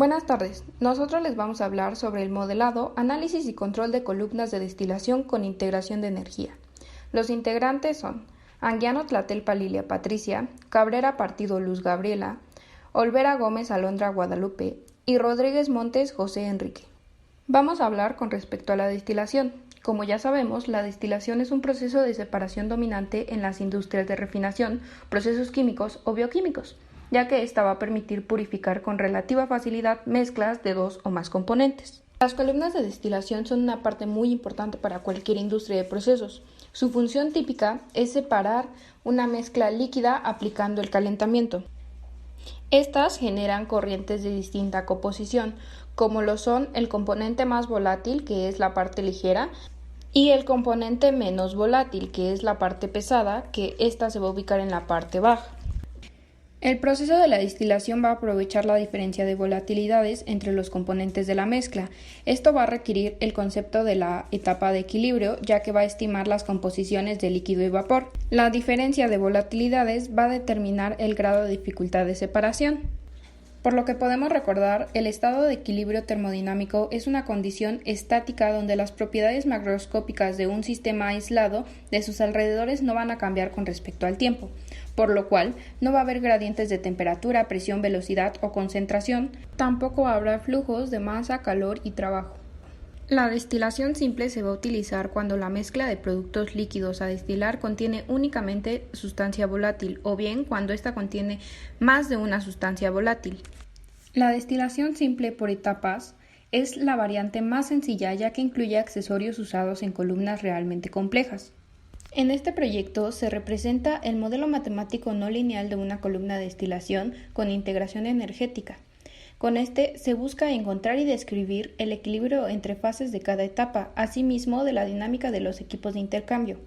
Buenas tardes. Nosotros les vamos a hablar sobre el modelado, análisis y control de columnas de destilación con integración de energía. Los integrantes son Anguiano Tlatelpa Lilia Patricia, Cabrera Partido Luz Gabriela, Olvera Gómez Alondra Guadalupe y Rodríguez Montes José Enrique. Vamos a hablar con respecto a la destilación. Como ya sabemos, la destilación es un proceso de separación dominante en las industrias de refinación, procesos químicos o bioquímicos, ya que esta va a permitir purificar con relativa facilidad mezclas de dos o más componentes. Las columnas de destilación son una parte muy importante para cualquier industria de procesos. Su función típica es separar una mezcla líquida aplicando el calentamiento. Estas generan corrientes de distinta composición, como lo son el componente más volátil, que es la parte ligera, y el componente menos volátil, que es la parte pesada, que ésta se va a ubicar en la parte baja. El proceso de la destilación va a aprovechar la diferencia de volatilidades entre los componentes de la mezcla. Esto va a requerir el concepto de la etapa de equilibrio, ya que va a estimar las composiciones de líquido y vapor. La diferencia de volatilidades va a determinar el grado de dificultad de separación. Por lo que podemos recordar, el estado de equilibrio termodinámico es una condición estática donde las propiedades macroscópicas de un sistema aislado de sus alrededores no van a cambiar con respecto al tiempo, por lo cual no va a haber gradientes de temperatura, presión, velocidad o concentración, tampoco habrá flujos de masa, calor y trabajo. La destilación simple se va a utilizar cuando la mezcla de productos líquidos a destilar contiene únicamente sustancia volátil o bien cuando ésta contiene más de una sustancia volátil. La destilación simple por etapas es la variante más sencilla ya que incluye accesorios usados en columnas realmente complejas. En este proyecto se representa el modelo matemático no lineal de una columna de destilación con integración energética. Con este se busca encontrar y describir el equilibrio entre fases de cada etapa, asimismo de la dinámica de los equipos de intercambio.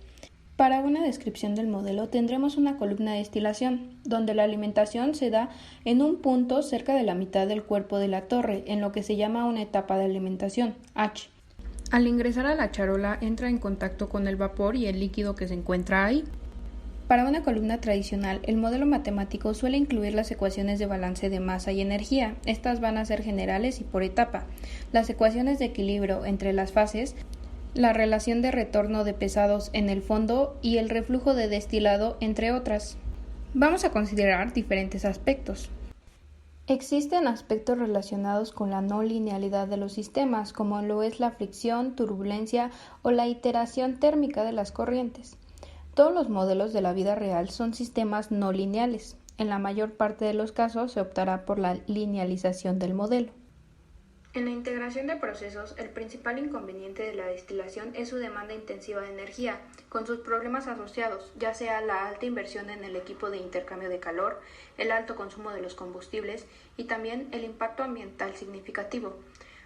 Para una descripción del modelo tendremos una columna de destilación, donde la alimentación se da en un punto cerca de la mitad del cuerpo de la torre, en lo que se llama una etapa de alimentación, H. Al ingresar a la charola entra en contacto con el vapor y el líquido que se encuentra ahí. Para una columna tradicional, el modelo matemático suele incluir las ecuaciones de balance de masa y energía. Estas van a ser generales y por etapa. Las ecuaciones de equilibrio entre las fases, la relación de retorno de pesados en el fondo y el reflujo de destilado, entre otras. Vamos a considerar diferentes aspectos. Existen aspectos relacionados con la no linealidad de los sistemas, como lo es la fricción, turbulencia o la iteración térmica de las corrientes. Todos los modelos de la vida real son sistemas no lineales. En la mayor parte de los casos se optará por la linealización del modelo. En la integración de procesos, el principal inconveniente de la destilación es su demanda intensiva de energía, con sus problemas asociados, ya sea la alta inversión en el equipo de intercambio de calor, el alto consumo de los combustibles y también el impacto ambiental significativo.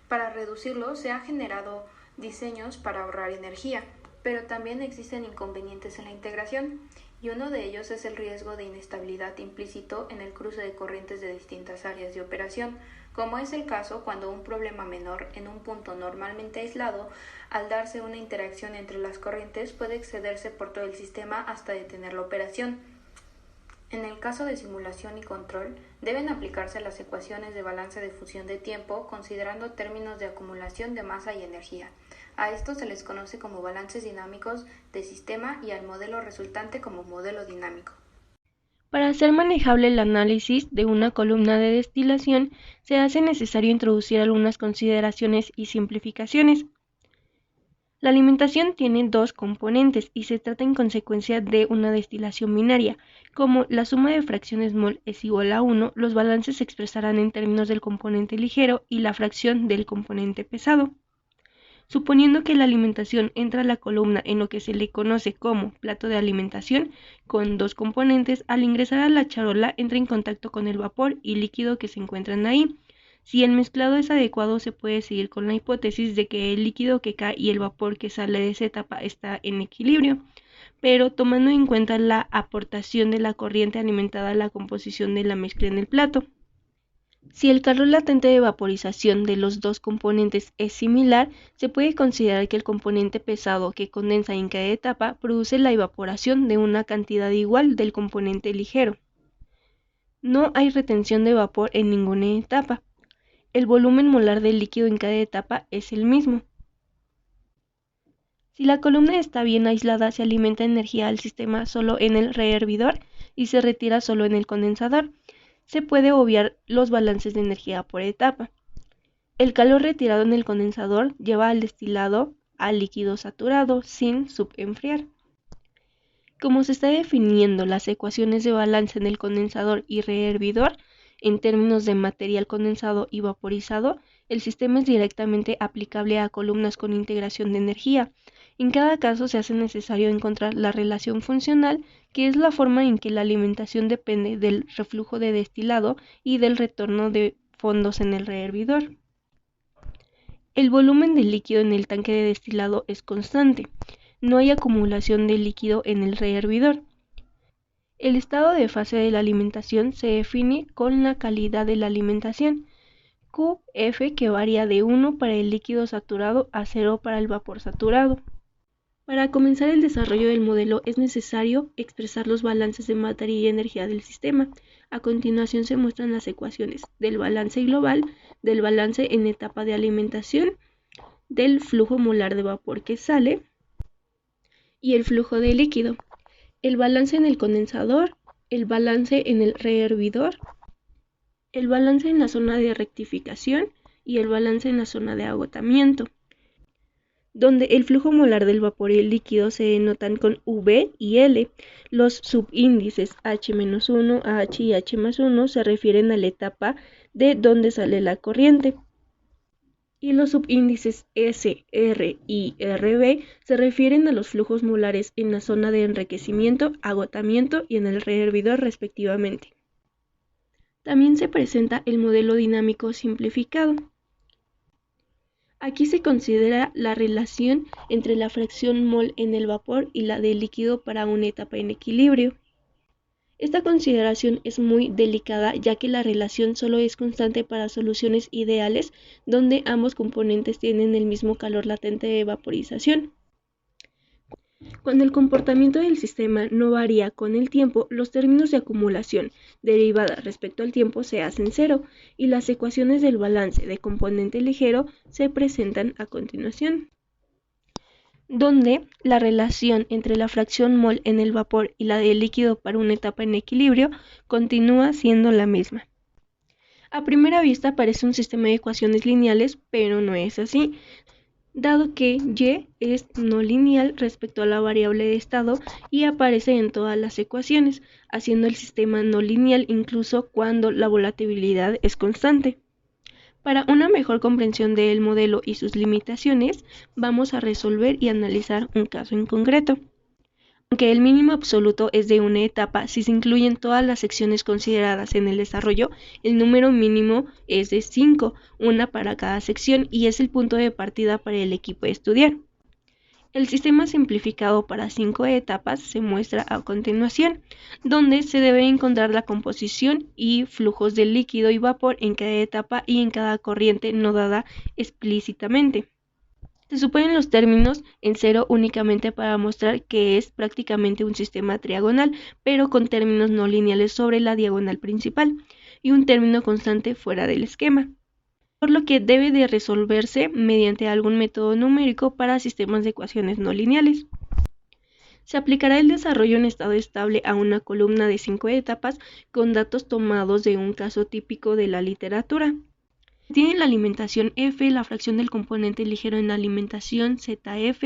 Para reducirlo, se han generado diseños para ahorrar energía, pero también existen inconvenientes en la integración, y uno de ellos es el riesgo de inestabilidad implícito en el cruce de corrientes de distintas áreas de operación, como es el caso cuando un problema menor en un punto normalmente aislado, al darse una interacción entre las corrientes, puede excederse por todo el sistema hasta detener la operación. En el caso de simulación y control, deben aplicarse las ecuaciones de balance de fusión de tiempo considerando términos de acumulación de masa y energía. A esto se les conoce como balances dinámicos de sistema y al modelo resultante como modelo dinámico. Para hacer manejable el análisis de una columna de destilación, se hace necesario introducir algunas consideraciones y simplificaciones. La alimentación tiene dos componentes y se trata en consecuencia de una destilación binaria. Como la suma de fracciones mol es igual a 1, los balances se expresarán en términos del componente ligero y la fracción del componente pesado. Suponiendo que la alimentación entra a la columna en lo que se le conoce como plato de alimentación, con dos componentes, al ingresar a la charola entra en contacto con el vapor y líquido que se encuentran ahí. Si el mezclado es adecuado, se puede seguir con la hipótesis de que el líquido que cae y el vapor que sale de esa etapa está en equilibrio, pero tomando en cuenta la aportación de la corriente alimentada a la composición de la mezcla en el plato. Si el calor latente de vaporización de los dos componentes es similar, se puede considerar que el componente pesado que condensa en cada etapa produce la evaporación de una cantidad igual del componente ligero. No hay retención de vapor en ninguna etapa. el volumen molar del líquido en cada etapa es el mismo. Si la columna está bien aislada, se alimenta energía al sistema solo en el rehervidor y se retira solo en el condensador. Se puede obviar los balances de energía por etapa. El calor retirado en el condensador lleva al destilado al líquido saturado sin subenfriar. Como se está definiendo las ecuaciones de balance en el condensador y rehervidor, en términos de material condensado y vaporizado, el sistema es directamente aplicable a columnas con integración de energía. En cada caso se hace necesario encontrar la relación funcional, que es la forma en que la alimentación depende del reflujo de destilado y del retorno de fondos en el rehervidor. El volumen del líquido en el tanque de destilado es constante. No hay acumulación de líquido en el rehervidor. El estado de fase de la alimentación se define con la calidad de la alimentación, QF, que varía de 1 para el líquido saturado a 0 para el vapor saturado. Para comenzar el desarrollo del modelo es necesario expresar los balances de materia y energía del sistema. A continuación se muestran las ecuaciones del balance global, del balance en etapa de alimentación, del flujo molar de vapor que sale y el flujo de líquido, el balance en el condensador, el balance en el rehervidor, el balance en la zona de rectificación y el balance en la zona de agotamiento, donde el flujo molar del vapor y el líquido se denotan con V y L. Los subíndices H-1, H y H+1 se refieren a la etapa de donde sale la corriente, y los subíndices S, R y RB se refieren a los flujos molares en la zona de enriquecimiento, agotamiento y en el rehervidor respectivamente. También se presenta el modelo dinámico simplificado. Aquí se considera la relación entre la fracción mol en el vapor y la del líquido para una etapa en equilibrio. Esta consideración es muy delicada, ya que la relación solo es constante para soluciones ideales donde ambos componentes tienen el mismo calor latente de vaporización. Cuando el comportamiento del sistema no varía con el tiempo, los términos de acumulación derivada respecto al tiempo se hacen cero y las ecuaciones del balance de componente ligero se presentan a continuación, donde la relación entre la fracción mol en el vapor y la del líquido para una etapa en equilibrio continúa siendo la misma. A primera vista parece un sistema de ecuaciones lineales, pero no es así, dado que Y es no lineal respecto a la variable de estado y aparece en todas las ecuaciones, haciendo el sistema no lineal incluso cuando la volatilidad es constante. Para una mejor comprensión del modelo y sus limitaciones, vamos a resolver y analizar un caso en concreto. Aunque el mínimo absoluto es de una etapa, si se incluyen todas las secciones consideradas en el desarrollo, el número mínimo es de 5, una para cada sección, y es el punto de partida para el equipo de estudiar. El sistema simplificado para 5 etapas se muestra a continuación, donde se debe encontrar la composición y flujos de líquido y vapor en cada etapa y en cada corriente no dada explícitamente. Se suponen los términos en cero únicamente para mostrar que es prácticamente un sistema triagonal, pero con términos no lineales sobre la diagonal principal, y un término constante fuera del esquema, por lo que debe de resolverse mediante algún método numérico para sistemas de ecuaciones no lineales. Se aplicará el desarrollo en estado estable a una columna de 5 etapas con datos tomados de un caso típico de la literatura. Tiene la alimentación F, la fracción del componente ligero en alimentación ZF,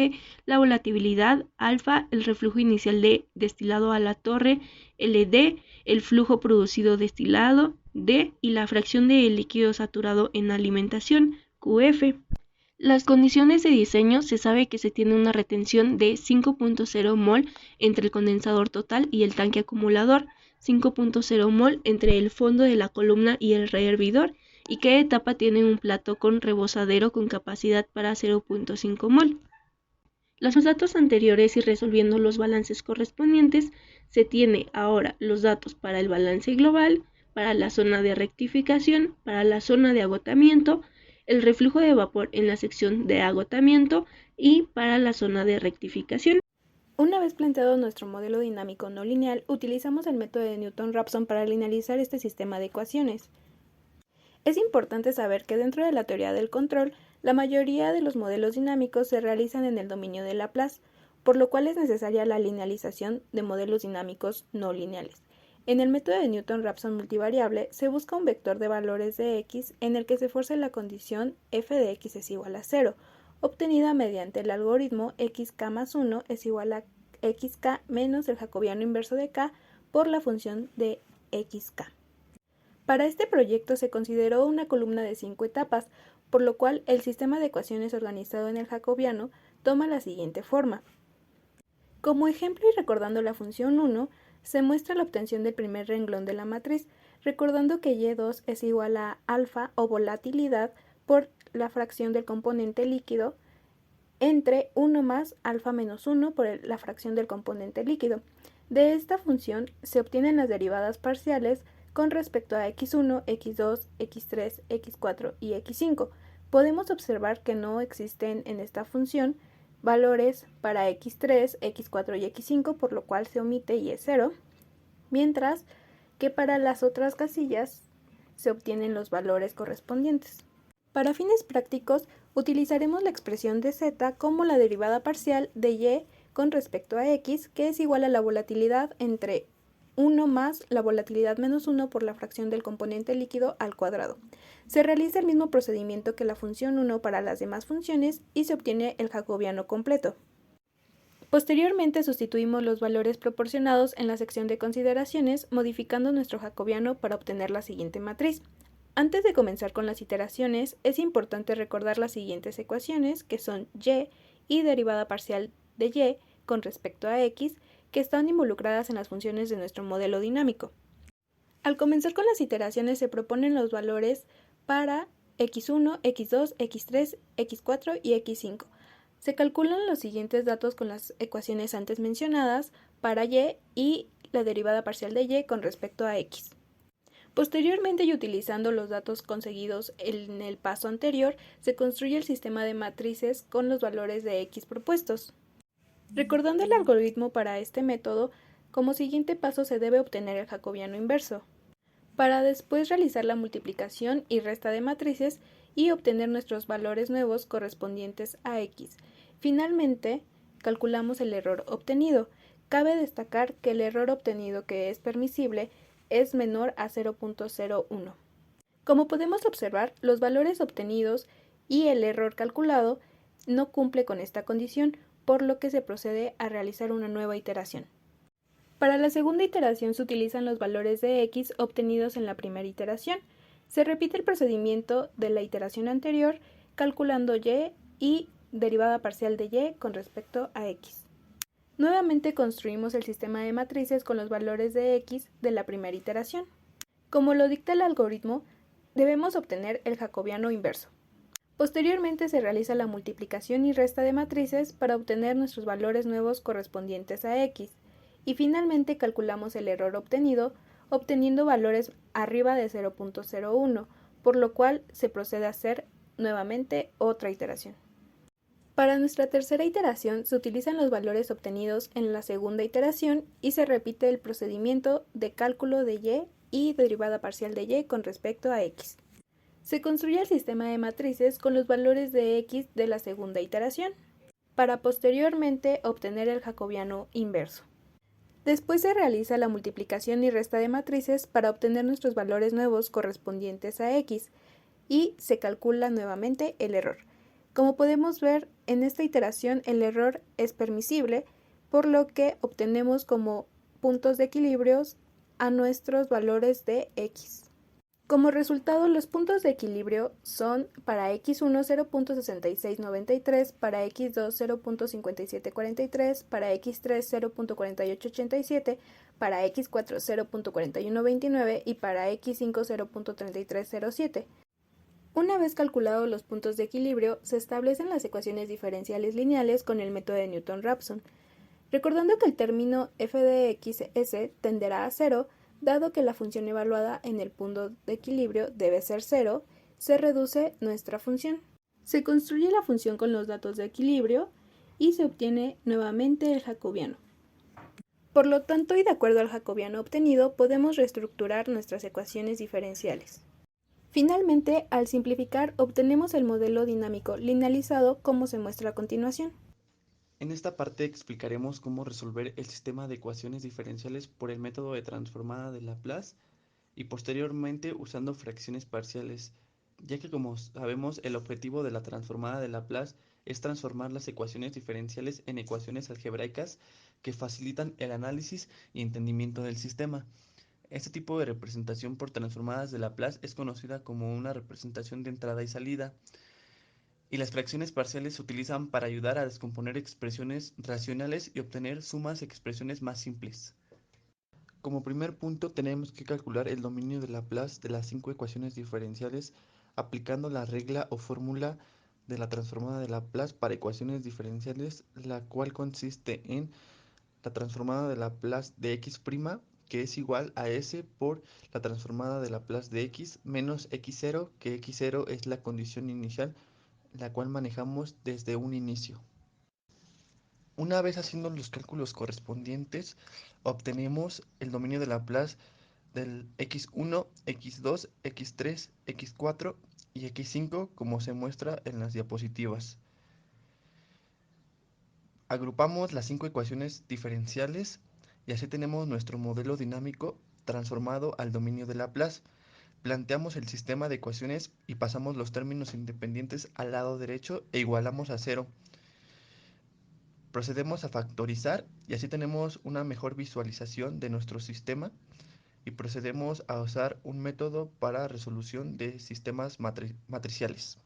la volatilidad alfa, el reflujo inicial de destilado a la torre LD, el flujo producido destilado D y la fracción de líquido saturado en alimentación QF. Las condiciones de diseño: se sabe que se tiene una retención de 5.0 mol entre el condensador total y el tanque acumulador, 5.0 mol entre el fondo de la columna y el rehervidor, y cada etapa tiene un plato con rebosadero con capacidad para 0.5 mol. Los datos anteriores y resolviendo los balances correspondientes, se tiene ahora los datos para el balance global, para la zona de rectificación, para la zona de agotamiento, el reflujo de vapor en la sección de agotamiento y para la zona de rectificación. Una vez planteado nuestro modelo dinámico no lineal, utilizamos el método de Newton-Raphson para linealizar este sistema de ecuaciones. Es importante saber que dentro de la teoría del control, la mayoría de los modelos dinámicos se realizan en el dominio de Laplace, por lo cual es necesaria la linealización de modelos dinámicos no lineales. En el método de Newton-Raphson multivariable se busca un vector de valores de x en el que se force la condición f de x es igual a 0, obtenida mediante el algoritmo xk más 1 es igual a xk menos el jacobiano inverso de k por la función de xk. Para este proyecto se consideró una columna de 5 etapas, por lo cual el sistema de ecuaciones organizado en el jacobiano toma la siguiente forma. Como ejemplo y recordando la función 1, se muestra la obtención del primer renglón de la matriz, recordando que Y2 es igual a alfa o volatilidad por la fracción del componente líquido entre 1 más alfa menos 1 por la fracción del componente líquido. De esta función se obtienen las derivadas parciales con respecto a x1, x2, x3, x4 y x5. Podemos observar que no existen en esta función valores para x3, x4 y x5, por lo cual se omite y es 0, mientras que para las otras casillas se obtienen los valores correspondientes. Para fines prácticos, utilizaremos la expresión de z como la derivada parcial de y con respecto a x, que es igual a la volatilidad entre 1 más la volatilidad menos 1 por la fracción del componente líquido al cuadrado. Se realiza el mismo procedimiento que la función 1 para las demás funciones y se obtiene el jacobiano completo. Posteriormente sustituimos los valores proporcionados en la sección de consideraciones, modificando nuestro jacobiano para obtener la siguiente matriz. Antes de comenzar con las iteraciones, es importante recordar las siguientes ecuaciones, que son y derivada parcial de y con respecto a x, que están involucradas en las funciones de nuestro modelo dinámico. Al comenzar con las iteraciones se proponen los valores para x1, x2, x3, x4 y x5. Se calculan los siguientes datos con las ecuaciones antes mencionadas para y la derivada parcial de y con respecto a x. Posteriormente y utilizando los datos conseguidos en el paso anterior, se construye el sistema de matrices con los valores de x propuestos. Recordando el algoritmo para este método, como siguiente paso se debe obtener el jacobiano inverso, para después realizar la multiplicación y resta de matrices y obtener nuestros valores nuevos correspondientes a x. Finalmente, calculamos el error obtenido. Cabe destacar que el error obtenido que es permisible es menor a 0.01. Como podemos observar, los valores obtenidos y el error calculado no cumple con esta condición, por lo que se procede a realizar una nueva iteración. Para la segunda iteración se utilizan los valores de x obtenidos en la primera iteración. Se repite el procedimiento de la iteración anterior, calculando y derivada parcial de y con respecto a x. Nuevamente construimos el sistema de matrices con los valores de x de la primera iteración. Como lo dicta el algoritmo, debemos obtener el jacobiano inverso. Posteriormente se realiza la multiplicación y resta de matrices para obtener nuestros valores nuevos correspondientes a x. Y finalmente calculamos el error obtenido, obteniendo valores arriba de 0.01, por lo cual se procede a hacer nuevamente otra iteración. Para nuestra tercera iteración se utilizan los valores obtenidos en la segunda iteración y se repite el procedimiento de cálculo de y derivada parcial de y con respecto a x. Se construye el sistema de matrices con los valores de x de la segunda iteración, para posteriormente obtener el jacobiano inverso. Después se realiza la multiplicación y resta de matrices para obtener nuestros valores nuevos correspondientes a x y se calcula nuevamente el error. Como podemos ver, en esta iteración el error es permisible, por lo que obtenemos como puntos de equilibrio a nuestros valores de x. Como resultado, los puntos de equilibrio son para x1 0.6693, para x2 0.5743, para x3 0.4887, para x4 0.4129 y para x5 0.3307. Una vez calculados los puntos de equilibrio, se establecen las ecuaciones diferenciales lineales con el método de Newton-Raphson. Recordando que el término f de x(s) tenderá a 0, dado que la función evaluada en el punto de equilibrio debe ser 0, se reduce nuestra función. Se construye la función con los datos de equilibrio y se obtiene nuevamente el jacobiano. Por lo tanto, y de acuerdo al jacobiano obtenido, podemos reestructurar nuestras ecuaciones diferenciales. Finalmente, al simplificar, obtenemos el modelo dinámico linealizado como se muestra a continuación. En esta parte explicaremos cómo resolver el sistema de ecuaciones diferenciales por el método de transformada de Laplace y posteriormente usando fracciones parciales, ya que como sabemos el objetivo de la transformada de Laplace es transformar las ecuaciones diferenciales en ecuaciones algebraicas que facilitan el análisis y entendimiento del sistema. Este tipo de representación por transformadas de Laplace es conocida como una representación de entrada y salida, y las fracciones parciales se utilizan para ayudar a descomponer expresiones racionales y obtener sumas expresiones más simples. Como primer punto tenemos que calcular el dominio de Laplace de las cinco ecuaciones diferenciales aplicando la regla o fórmula de la transformada de Laplace para ecuaciones diferenciales, la cual consiste en la transformada de Laplace de x', que es igual a s por la transformada de Laplace de x menos x0, que x0 es la condición inicial, la cual manejamos desde un inicio. Una vez haciendo los cálculos correspondientes, obtenemos el dominio de Laplace del x1, x2, x3, x4 y x5 como se muestra en las diapositivas. Agrupamos las cinco ecuaciones diferenciales y así tenemos nuestro modelo dinámico transformado al dominio de Laplace. Planteamos el sistema de ecuaciones y pasamos los términos independientes al lado derecho e igualamos a cero. Procedemos a factorizar y así tenemos una mejor visualización de nuestro sistema y procedemos a usar un método para resolución de sistemas matriciales.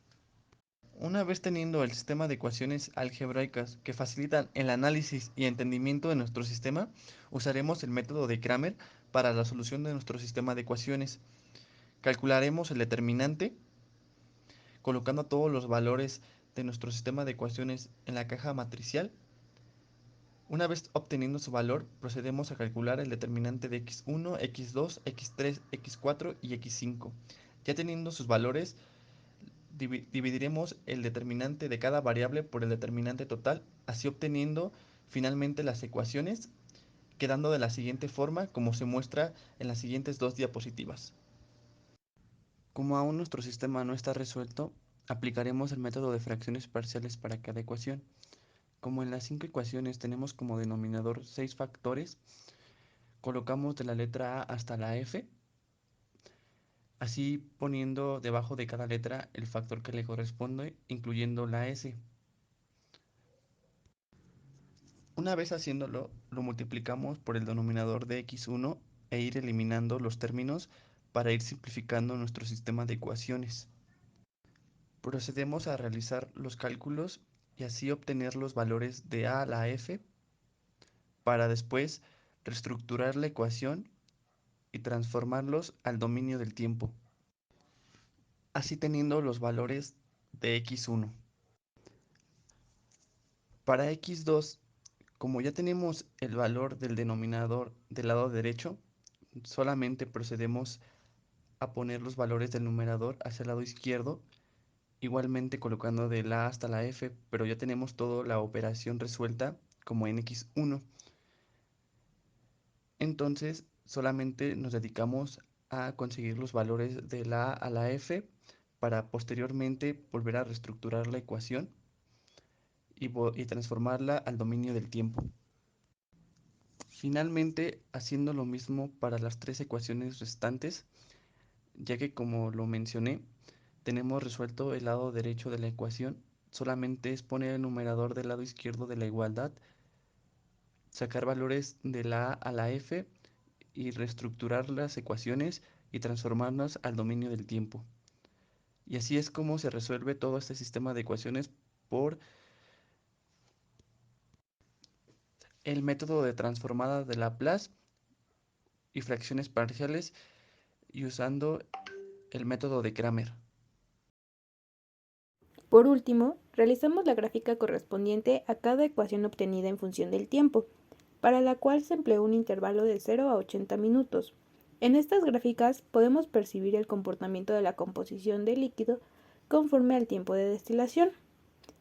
Una vez teniendo el sistema de ecuaciones algebraicas que facilitan el análisis y entendimiento de nuestro sistema, usaremos el método de Cramer para la solución de nuestro sistema de ecuaciones. Calcularemos el determinante colocando todos los valores de nuestro sistema de ecuaciones en la caja matricial. Una vez obteniendo su valor, procedemos a calcular el determinante de x1, x2, x3, x4 y x5. Ya teniendo sus valores, dividiremos el determinante de cada variable por el determinante total, así obteniendo finalmente las ecuaciones, quedando de la siguiente forma como se muestra en las siguientes dos diapositivas. Como aún nuestro sistema no está resuelto, aplicaremos el método de fracciones parciales para cada ecuación. Como en las cinco ecuaciones tenemos como denominador 6 factores, colocamos de la letra A hasta la F, así poniendo debajo de cada letra el factor que le corresponde, incluyendo la S. Una vez haciéndolo, lo multiplicamos por el denominador de x1 e ir eliminando los términos para ir simplificando nuestro sistema de ecuaciones. Procedemos a realizar los cálculos y así obtener los valores de A a la F para después reestructurar la ecuación y transformarlos al dominio del tiempo, así teniendo los valores de x1. Para x2, como ya tenemos el valor del denominador del lado derecho, solamente procedemos a poner los valores del numerador hacia el lado izquierdo, igualmente colocando de la A hasta la F, pero ya tenemos toda la operación resuelta como en x1. Entonces solamente nos dedicamos a conseguir los valores de la A a la F para posteriormente volver a reestructurar la ecuación y transformarla al dominio del tiempo. Finalmente, haciendo lo mismo para las tres ecuaciones restantes, ya que como lo mencioné, tenemos resuelto el lado derecho de la ecuación, solamente es poner el numerador del lado izquierdo de la igualdad, sacar valores de la A a la F y reestructurar las ecuaciones y transformarlas al dominio del tiempo. Y así es como se resuelve todo este sistema de ecuaciones por el método de transformada de Laplace y fracciones parciales y usando el método de Cramer. Por último, realizamos la gráfica correspondiente a cada ecuación obtenida en función del tiempo, para la cual se empleó un intervalo de 0 a 80 minutos. En estas gráficas podemos percibir el comportamiento de la composición del líquido conforme al tiempo de destilación.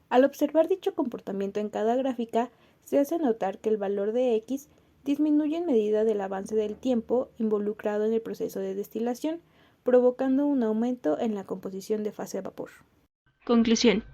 Al observar dicho comportamiento en cada gráfica, se hace notar que el valor de X disminuye en medida del avance del tiempo involucrado en el proceso de destilación, provocando un aumento en la composición de fase a vapor. Conclusión.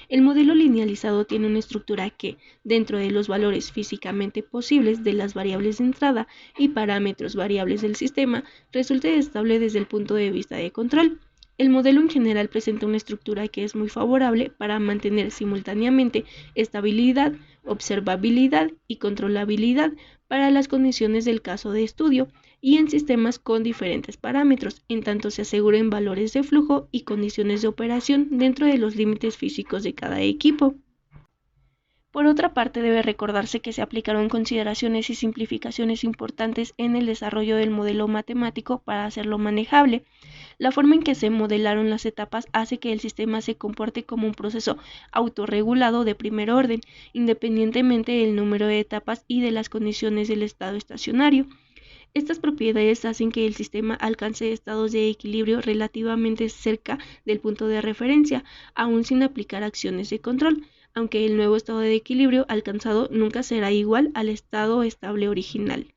El modelo linealizado tiene una estructura que, dentro de los valores físicamente posibles de las variables de entrada y parámetros variables del sistema, resulte estable desde el punto de vista de control. El modelo en general presenta una estructura que es muy favorable para mantener simultáneamente estabilidad, observabilidad y controlabilidad para las condiciones del caso de estudio y en sistemas con diferentes parámetros, en tanto se aseguren valores de flujo y condiciones de operación dentro de los límites físicos de cada equipo. Por otra parte, debe recordarse que se aplicaron consideraciones y simplificaciones importantes en el desarrollo del modelo matemático para hacerlo manejable. La forma en que se modelaron las etapas hace que el sistema se comporte como un proceso autorregulado de primer orden, independientemente del número de etapas y de las condiciones del estado estacionario. Estas propiedades hacen que el sistema alcance estados de equilibrio relativamente cerca del punto de referencia, aún sin aplicar acciones de control, aunque el nuevo estado de equilibrio alcanzado nunca será igual al estado estable original.